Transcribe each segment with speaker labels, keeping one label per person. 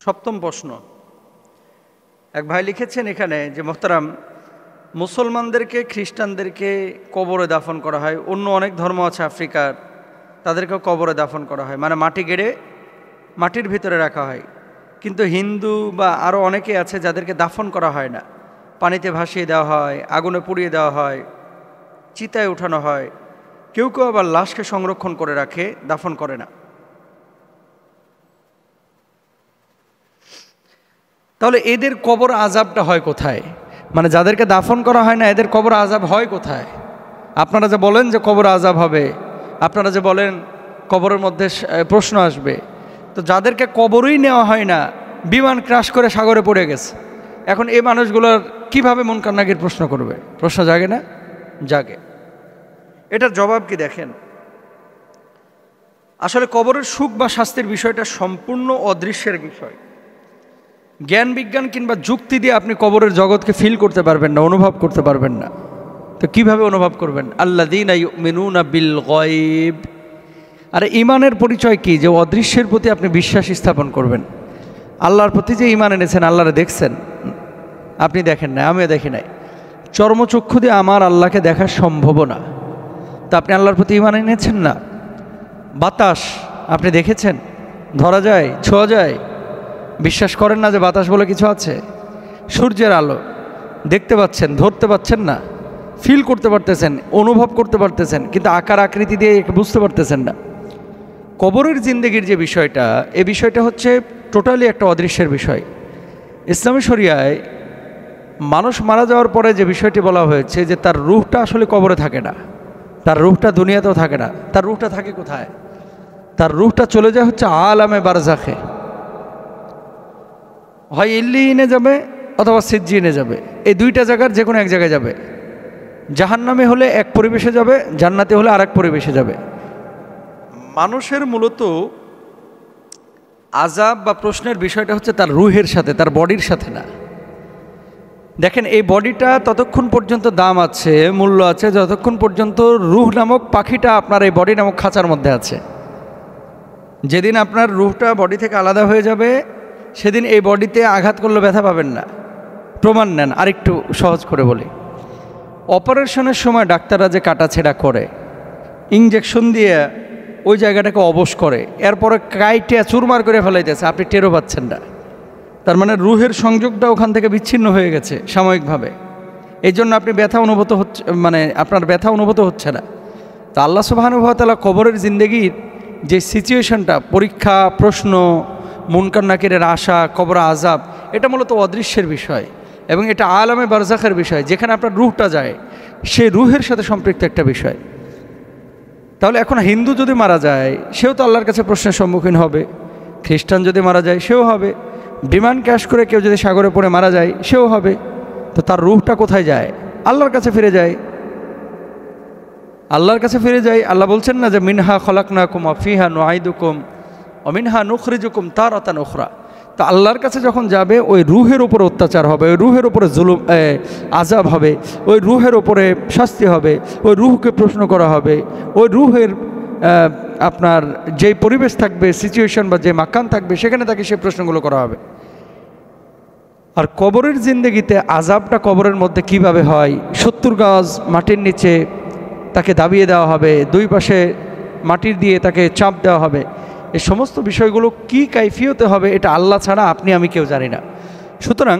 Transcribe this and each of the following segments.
Speaker 1: সপ্তম প্রশ্ন, এক ভাই লিখেছেন এখানে যে মোহতারাম, মুসলমানদেরকে খ্রিস্টানদেরকে কবরে দাফন করা হয়, অন্য অনেক ধর্ম আছে আফ্রিকার, তাদেরকেও কবরে দাফন করা হয়, মানে মাটি গেড়ে মাটির ভিতরে রাখা হয়। কিন্তু হিন্দু বা আরও অনেকে আছে যাদেরকে দাফন করা হয় না, পানিতে ভাসিয়ে দেওয়া হয়, আগুনে পুড়িয়ে দেওয়া হয়, চিতায় উঠানো হয়, কেউ কেউ আবার লাশকে সংরক্ষণ করে রাখে, দাফন করে না। তাহলে এদের কবর আযাবটা হয় কোথায়? মানে যাদেরকে দাফন করা হয় না এদের কবর আযাব হয় কোথায়? আপনারা যে বলেন যে কবর আযাব হবে, আপনারা যে বলেন কবরের মধ্যে প্রশ্ন আসবে, তো যাদেরকে কবরই নেওয়া হয় না, বিমান ক্রাশ করে সাগরে পড়ে গেছে, এখন এই মানুষগুলোর কিভাবে মুনকার নাকির প্রশ্ন করবে? প্রশ্ন জাগে না? জাগে। এটার জবাব কি দেখেন, আসলে কবরের সুখ বা শাস্তির বিষয়টা সম্পূর্ণ অদৃশ্যের বিষয়। জ্ঞান বিজ্ঞান কিংবা যুক্তি দিয়ে আপনি কবরের জগৎকে ফিল করতে পারবেন না, অনুভব করতে পারবেন না। তো কিভাবে অনুভব করবেন? আল্লাযীনা ইউমিনুনা বিল গায়ব। আরে ইমানের পরিচয় কি? যে অদৃশ্যের প্রতি আপনি বিশ্বাস স্থাপন করবেন। আল্লাহর প্রতি যে ইমান এনেছেন, আল্লাহরে দেখছেন? আপনি দেখেন না, আমিও দেখি নাই। চর্মচক্ষু দিয়ে আমার আল্লাহকে দেখা সম্ভব না, তা আপনি আল্লাহর প্রতি ইমান এনেছেন না। বাতাস আপনি দেখেছেন? ধরা যায়, ছোঁয়া যায়? বিশ্বাস করেন না যে বাতাস বলে কিছু আছে? সূর্যের আলো দেখতে পাচ্ছেন, ধরতে পাচ্ছেন না, ফিল করতে পারতেছেন, অনুভব করতে পারতেছেন, কিন্তু আকার আকৃতি দিয়ে বুঝতে পারতেছেন না। কবরের জিন্দেগির যে বিষয়টা, এই বিষয়টা হচ্ছে টোটালি একটা অদৃশ্যের বিষয়। ইসলামী শরিয়ায় মানুষ মারা যাওয়ার পরে যে বিষয়টি বলা হয়েছে যে তার রূহটা আসলে কবরে থাকে না, তার রূহটা দুনিয়াতেও থাকে না। তার রূহটা থাকে কোথায়? তার রূহটা চলে যায় হচ্ছে আলামে বারজাখে, হয় ইল্লিয়িনে যাবে অথবা সিজ্জিনে যাবে। এই দুইটা জায়গার যে কোনো এক জায়গায় যাবে। জাহান্নামে হলে এক পরিবেশে যাবে, জান্নাতে হলে আরেক পরিবেশে যাবে। মানুষের মূলত আযাব বা প্রশ্নের বিষয়টা হচ্ছে তার রূহের সাথে, তার বডির সাথে না। দেখেন, এই বডিটা ততক্ষণ পর্যন্ত দাম আছে, মূল্য আছে, যতক্ষণ পর্যন্ত রূহ নামক পাখিটা আপনার এই বডি নামক খাঁচার মধ্যে আছে। যেদিন আপনার রূহটা বডি থেকে আলাদা হয়ে যাবে, সেদিন এই বডিতে আঘাত করলে ব্যথা পাবেন না। প্রমাণ নেন, আরেকটু সহজ করে বলি। অপারেশনের সময় ডাক্তাররা যে কাটাছেঁড়া করে, ইঞ্জেকশন দিয়ে ওই জায়গাটাকে অবশ করে, এরপরে কাইটে চুরমার করে ফেলাইতেছে, আপনি টেরও পাচ্ছেন না। তার মানে রূহের সংযোগটা ওখান থেকে বিচ্ছিন্ন হয়ে গেছে সাময়িকভাবে। এই জন্য আপনি ব্যথা অনুভূত হচ্ছে, মানে আপনার ব্যথা অনুভূত হচ্ছে না। তা আল্লাহ সুবহানাহু ওয়া তাআলা কবরের জিন্দেগির যে সিচুয়েশনটা, পরীক্ষা, প্রশ্ন, মুনকার নাকিরের আশা, কবর আযাব, এটা মূলত অদৃশ্যের বিষয় এবং এটা আলামে বারজাখের বিষয়, যেখানে আপনার রূহটা যায়, সেই রূহের সাথে সম্পৃক্ত একটা বিষয়। তাহলে এখন হিন্দু যদি মারা যায়, সেও তো আল্লাহর কাছে প্রশ্নের সম্মুখীন হবে। খ্রিস্টান যদি মারা যায়, সেও হবে। বিমান ক্র্যাশ করে কেউ যদি সাগরে পড়ে মারা যায়, সেও হবে। তো তার রূহটা কোথায় যায়? আল্লাহর কাছে ফিরে যায়। আল্লাহর কাছে ফিরে যায়। আল্লাহ বলছেন না যে মিনহা খলাকনাকুম ওয়া ফিহা নুঈদুকুম ওয়া মিনহা নুখরিজুকুম তারাতান উখরা। তো আল্লাহর কাছে যখন যাবে, ওই রূহের উপরে অত্যাচার হবে, ওই রূহের উপরে জুলুম, আযাব হবে, ওই রূহের উপরে শাস্তি হবে, ওই রূহকে প্রশ্ন করা হবে, ওই রূহের আপনার যেই পরিবেশ থাকবে, সিচুয়েশন বা যে মাকান থাকবে, সেখানে তাকে সেই প্রশ্নগুলো করা হবে। আর কবরের জিন্দেগিতে আযাবটা কবরের মধ্যে কিভাবে হয়? 70 গজ মাটির নিচে তাকে দাবিয়ে দেওয়া হবে, দুই পাশে মাটির দিয়ে তাকে চাপ দেওয়া হবে। এই সমস্ত বিষয়গুলো কি কাইফিয়তে হবে, এটা আল্লাহ ছাড়া আপনি আমি কেউ জানি না। সুতরাং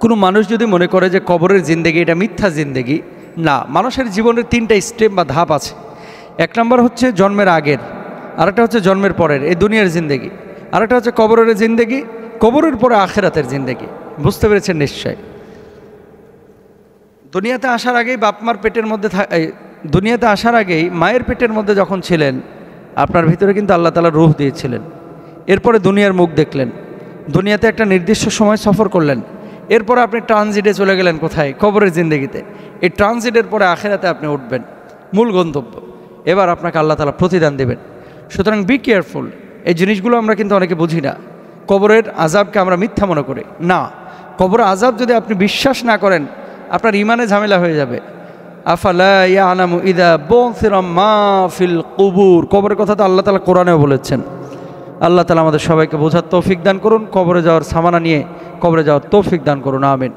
Speaker 1: কোনো মানুষ যদি মনে করে যে কবরের জিন্দেগি এটা মিথ্যা জিন্দেগি, না, মানুষের জীবনের 3টা স্টেপ বা ধাপ আছে। 1 নম্বর হচ্ছে জন্মের আগের, আরেকটা হচ্ছে জন্মের পরের, এই দুনিয়ার জিন্দেগি, আরেকটা হচ্ছে কবরের জিন্দেগি, কবরের পরে আখিরাতের জিন্দেগি। বুঝতে পেরেছেন নিশ্চয়? দুনিয়াতে আসার আগেই বাপমার পেটের মধ্যে, দুনিয়াতে আসার আগেই মায়ের পেটের মধ্যে যখন ছিলেন, আপনার ভিতরে কিন্তু আল্লাহ তাআলা রূহ দিয়েছিলেন। এরপরে দুনিয়ার মুখ দেখলেন, দুনিয়াতে একটা নির্দিষ্ট সময় সফর করলেন, এরপরে আপনি ট্রানজিটে চলে গেলেন কোথায়? কবরের জিন্দেগিতে। এই ট্রানজিটের পরে আখিরাতে আপনি উঠবেন, মূল গন্তব্য। এবার আপনাকে আল্লাহ তাআলা প্রতিদান দেবেন। সুতরাং বি কেয়ারফুল। এই জিনিসগুলো আমরা কিন্তু অনেকে বুঝি না। কবরের আযাবকে আমরা মিথ্যা মনে করি না। কবরের আযাব যদি আপনি বিশ্বাস না করেন, আপনার ইমানে ঝামেলা হয়ে যাবে। আফালা ইয়ালামু ইযা বুসিরা মা ফিল কুবুর, কবরের কথা তো আল্লাহ তাআলা কোরআনেও বলেছেন। আল্লাহ তাআলা আমাদের সবাইকে বোঝার তৌফিক দান করুন, কবরে যাওয়ার সামানা নিয়ে কবরে যাওয়ার তৌফিক দান করুন, আমিন।